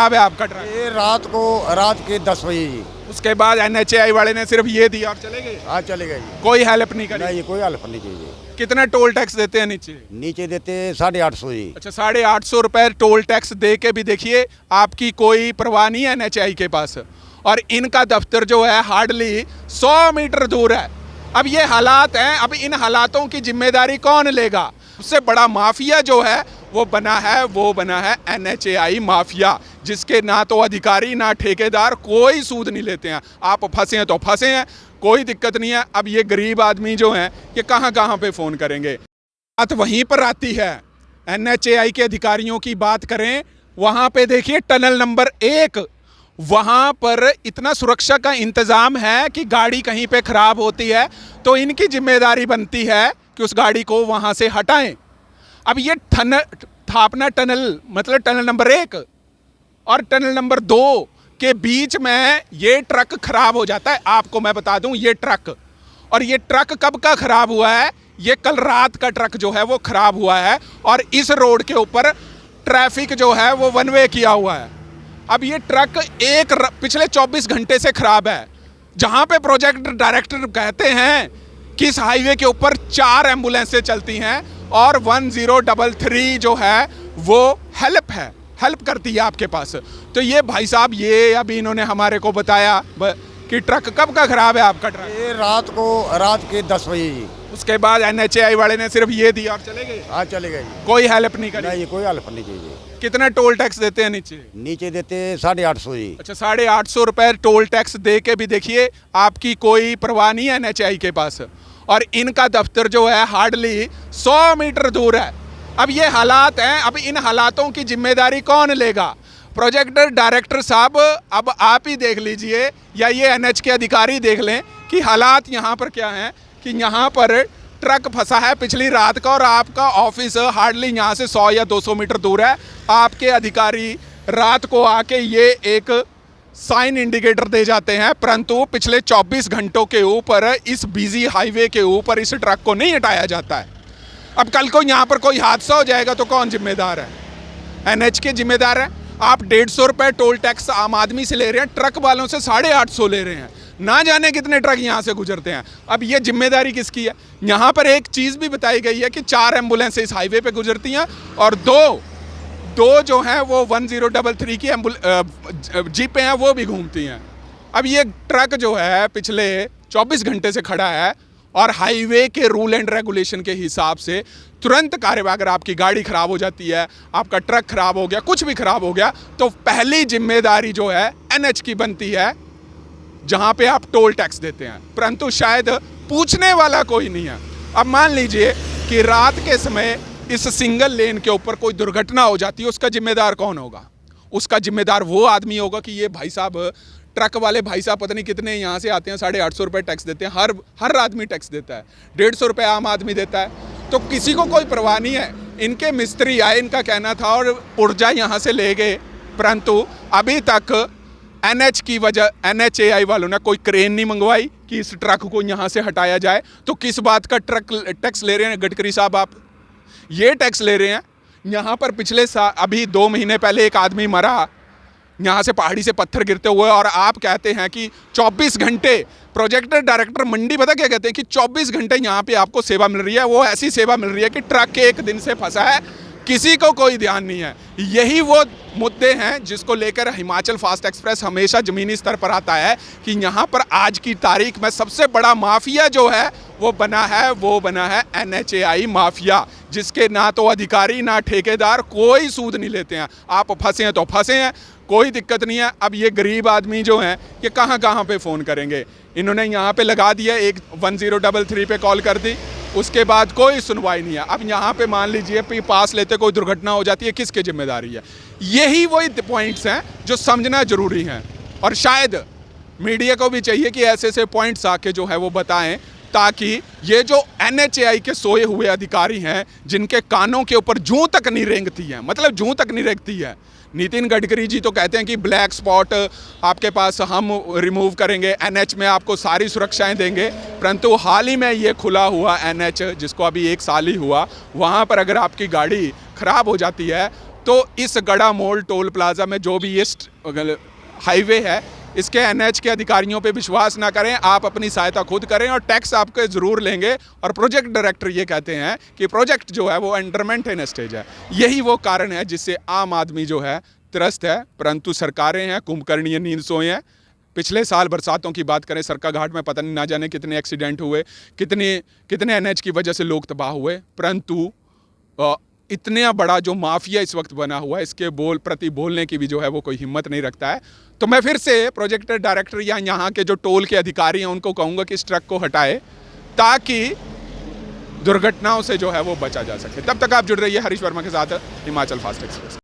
अब आपका ट्रक ये रात के 10 बजे जी। उसके बाद NHAI वाले ने सिर्फ ये दिया और चले गए, हाँ चलेगा जी। कोई हेल्प नहीं करी। नहीं कोई हेल्प नहीं चाहिए। कितना टोल टैक्स देते हैं नीचे? नीचे देते 850 जी। अच्छा, 850 रुपए टोल टैक्स दे के भी देखिए आपकी कोई परवाह नहीं है NHAI के पास। और इनका दफ्तर जो है हार्डली 100 मीटर दूर है। अब ये हालात हैं, अब इन हालातों की जिम्मेदारी कौन लेगा? उससे बड़ा माफिया जो है वो बना है NHAI माफिया, जिसके ना तो अधिकारी ना ठेकेदार कोई सूद नहीं लेते हैं। आप फंसे हैं तो फंसे हैं, कोई दिक्कत नहीं है। अब ये गरीब आदमी जो हैं ये कहाँ पे फ़ोन करेंगे? बात वहीं पर आती है। NHAI के अधिकारियों की बात करें, वहाँ पे देखिए टनल नंबर 1, वहाँ पर इतना सुरक्षा का इंतज़ाम है कि गाड़ी कहीं पे ख़राब होती है तो इनकी जिम्मेदारी बनती है कि उस गाड़ी को वहाँ से हटाएं। अब ये थापना टनल मतलब टनल नंबर 1 और टनल नंबर 2 के बीच में ये ट्रक खराब हो जाता है। आपको मैं बता दूं, ये ट्रक कब का खराब हुआ है? ये कल रात का ट्रक जो है वो खराब हुआ है और इस रोड के ऊपर ट्रैफिक जो है वो वन वे किया हुआ है। अब ये ट्रक पिछले 24 घंटे से खराब है, जहां पे प्रोजेक्ट डायरेक्टर कहते हैं कि इस हाईवे के ऊपर 4 एम्बुलेंसें चलती हैं और 1033 जो है वो हेल्प करती है आपके पास। तो ये भाई साहब, ये अभी इन्होंने हमारे को बताया कि ट्रक कब का खराब है आपका ट्रक? ये रात के 10 बजे जी। उसके बाद NHAI वाले ने सिर्फ ये दिया और चले गए, हाँ चलेगा जी। कोई हेल्प नहीं करी। नहीं कोई हेल्प नहीं चाहिए। कितना टोल टैक्स देते हैं नीचे? नीचे देते 850 जी। अच्छा, 850 रुपए टोल टैक्स दे के भी देखिए आपकी कोई परवाह नहीं है NHAI के पास। और इनका दफ्तर जो है हार्डली 100 मीटर दूर है। अब ये हालात हैं, अब इन हालातों की जिम्मेदारी कौन लेगा? प्रोजेक्ट डायरेक्टर साहब, अब आप ही देख लीजिए या ये NH के अधिकारी देख लें कि हालात यहाँ पर क्या हैं। कि यहाँ पर ट्रक फंसा है पिछली रात का और आपका ऑफिस हार्डली यहाँ से 100 या 200 मीटर दूर है। आपके अधिकारी रात को आके ये एक साइन इंडिकेटर दे जाते हैं, परंतु पिछले 24 घंटों के ऊपर इस बिजी हाईवे के ऊपर इस ट्रक को नहीं हटाया जाता है। अब कल को यहाँ पर कोई हादसा हो जाएगा तो कौन जिम्मेदार है? NH के जिम्मेदार हैं। आप 150 रुपये टोल टैक्स आम आदमी से ले रहे हैं, ट्रक वालों से 850 ले रहे हैं। ना जाने कितने ट्रक यहाँ से गुजरते हैं। अब ये जिम्मेदारी किसकी है? यहाँ पर एक चीज़ भी बताई गई है कि 4 एम्बुलेंस इस हाईवे पे गुजरती हैं और दो जो हैं वो 1033 की जीपें हैं, वो भी घूमती हैं। अब ये ट्रक जो है पिछले 24 घंटे से खड़ा है और हाईवे के रूल एंड रेगुलेशन के हिसाब से तुरंत कार्यवाही, अगर आपकी गाड़ी खराब हो जाती है, आपका ट्रक खराब हो गया, कुछ भी खराब हो गया, तो पहली जिम्मेदारी जो है NH की बनती है, जहां पे आप टोल टैक्स देते हैं, परंतु शायद पूछने वाला कोई नहीं है। अब मान लीजिए कि रात के समय इस सिंगल लेन के ऊपर कोई दुर्घटना हो जाती है, उसका जिम्मेदार कौन होगा? उसका जिम्मेदार वो आदमी होगा कि ये भाई साहब, ट्रक वाले भाई साहब पता नहीं कितने यहाँ से आते हैं, 850 रुपये टैक्स देते हैं। हर आदमी टैक्स देता है, 150 रुपये आम आदमी देता है, तो किसी को कोई परवाह नहीं है। इनके मिस्त्री आए, इनका कहना था और पुर्जा यहाँ से ले गए, परंतु अभी तक NH की वजह NHAI वालों ने कोई क्रेन नहीं मंगवाई कि इस ट्रक को यहाँ से हटाया जाए। तो किस बात का टैक्स ले रहे हैं गडकरी साहब? आप ये टैक्स ले रहे हैं। यहाँ पर अभी 2 महीने पहले एक आदमी मरा यहाँ से पहाड़ी से पत्थर गिरते हुए, और आप कहते हैं कि 24 घंटे प्रोजेक्ट डायरेक्टर मंडी, पता क्या कहते हैं कि 24 घंटे यहाँ पे आपको सेवा मिल रही है। वो ऐसी सेवा मिल रही है कि ट्रक एक दिन से फंसा है, किसी को कोई ध्यान नहीं है। यही वो मुद्दे हैं जिसको लेकर हिमाचल फास्ट एक्सप्रेस हमेशा ज़मीनी स्तर पर आता है कि यहाँ पर आज की तारीख में सबसे बड़ा माफिया जो है वो बना है NHAI माफिया, जिसके ना तो अधिकारी ना ठेकेदार कोई सूद नहीं लेते हैं। आप फंसे हैं तो फंसे हैं, कोई दिक्कत नहीं है। अब ये गरीब आदमी जो हैं ये कहाँ पे फ़ोन करेंगे? इन्होंने यहाँ पे लगा दिया, एक 1033 पे कॉल कर दी, उसके बाद कोई सुनवाई नहीं है। अब यहाँ पे मान लीजिए पास लेते कोई दुर्घटना हो जाती है, किसकी जिम्मेदारी है? यही वही पॉइंट्स हैं जो समझना ज़रूरी हैं, और शायद मीडिया को भी चाहिए कि ऐसे पॉइंट्स आके जो है वो बताएं, ताकि ये जो NHAI के सोए हुए अधिकारी हैं, जिनके कानों के ऊपर जूं तक नहीं रेंगती है, मतलब जूं तक नहीं रेंगती है। नितिन गडकरी जी तो कहते हैं कि ब्लैक स्पॉट आपके पास हम रिमूव करेंगे, NH में आपको सारी सुरक्षाएं देंगे, परंतु हाल ही में ये खुला हुआ NH, जिसको अभी 1 साल ही हुआ, वहाँ पर अगर आपकी गाड़ी ख़राब हो जाती है तो इस गड़ा मोड़ टोल प्लाजा में जो भी ये हाईवे है, इसके एनएच के अधिकारियों पे विश्वास ना करें, आप अपनी सहायता खुद करें और टैक्स आपके ज़रूर लेंगे। और प्रोजेक्ट डायरेक्टर ये कहते हैं कि प्रोजेक्ट जो है वो अंडर मेंटेनेंस स्टेज है। यही वो कारण है जिससे आम आदमी जो है त्रस्त है, परंतु सरकारें हैं कुंभकर्णीय नींद सोए हैं। पिछले साल बरसातों की बात करें, सरका घाट में पता नहीं ना जाने कितने एक्सीडेंट हुए, कितने एनएच की वजह से लोग तबाह हुए, परंतु इतना बड़ा जो माफिया इस वक्त बना हुआ है, इसके प्रति बोलने की भी जो है वो कोई हिम्मत नहीं रखता है। तो मैं फिर से प्रोजेक्ट डायरेक्टर या यहाँ के जो टोल के अधिकारी हैं उनको कहूँगा कि इस ट्रक को हटाए ताकि दुर्घटनाओं से जो है वो बचा जा सके। तब तक आप जुड़ रहिए हरीश वर्मा के साथ हिमाचल फास्ट एक्सप्रेस।